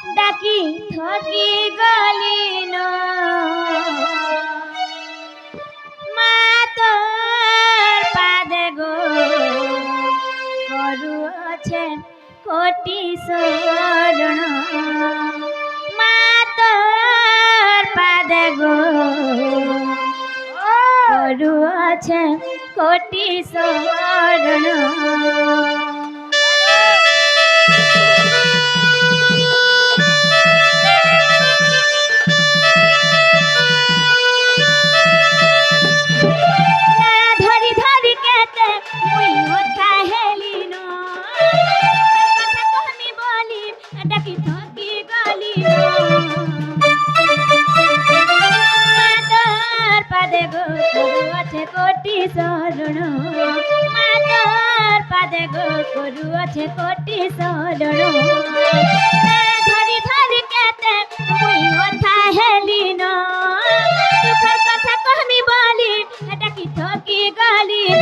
ডাকি থকি গলিন মা তোর পাদে গো করুছে কোটি শরণ মা তোর পাদে গো করুছে কোটি শরণ ডাকি থকি গলিন মাতার পাদে গো করুছে কোটি শরণ মাতার পাদে গো করুছে কোটি শরণ ধরি ধরি কেতে মুই কথা হেলিন দুঃখের কথা কহমি বলি ডাকি থকি গলিন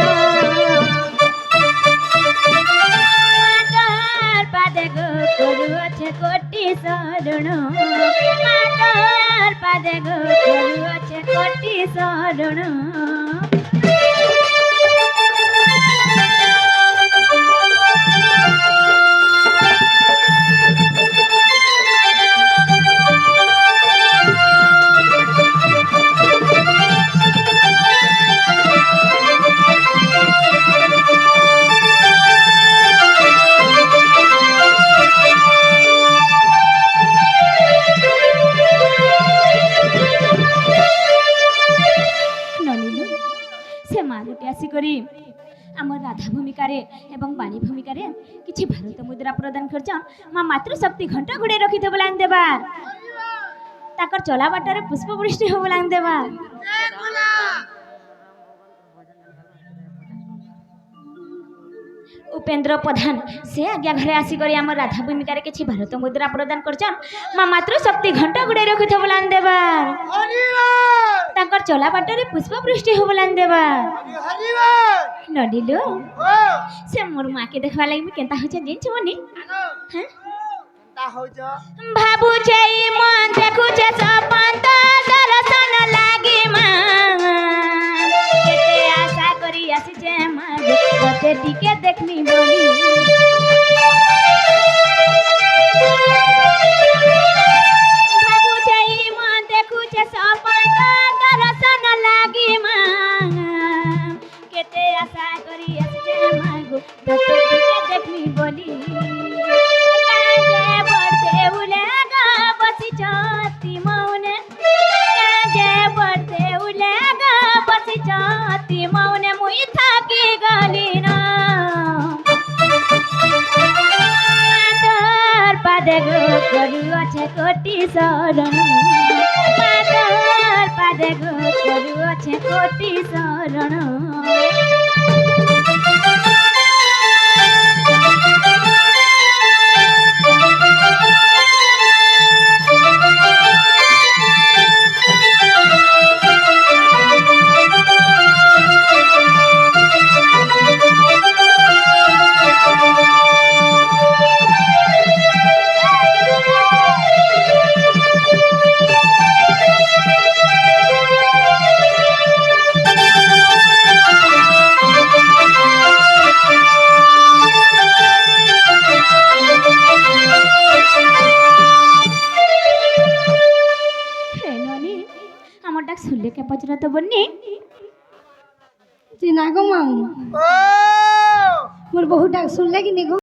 পাদে গো করুছে কোটি শরণ মাতার পাদে গো করুছে কোটি শরণ আসিকরি আমার রাধা ভূমিকার এবং বাণী ভূমিকার কিছু ভারত মুদ্রা প্রদান করছন মা মাতৃশক্তি ঘণ্টা ঘুড়ে রক্ষিত বলাং দেবার তাকর চলা বাটারে পুষ্পবৃষ্টি হব বলাং দেবার উপেন্দ্র প্রধান সে আজ্ঞা ঘরে আসিকরি আমার রাধা ভূমিকার কিছু ভারত মুদ্রা প্রদান করছন মা মাতৃশক্তি ঘণ্টা ঘুড়ে রক্ষিত বলাং দেবার তাকর চলা বাটারে পুষ্পবৃষ্টি হব বলাং দেবার নডিলো সে মোর মাকে দেখবা লাগি কেনতা হচ্ছে জিনছ মনি হ্যাঁ ভাবুছে মন দেখুছে সপন তো দর্শন লাগি মা কেতে আশা করি আসিছে মা তোতে টিকে দেখনি বলি ভাবুছে মন দেখুছে সপন তো দর্শন লাগি মা কেতে আশা করি আসিছে মা তোতে টিকে দেখনি বলি মৌনে মুই থাকি গলিন তোর পাদে গো করুছে কোটি শরণ তোর পাদে গো করুছে কোটি শরণ শুনলে কে পচরা তো বলনি চিনা গো মা মোর বহু ডাক শুনলে কি নি গো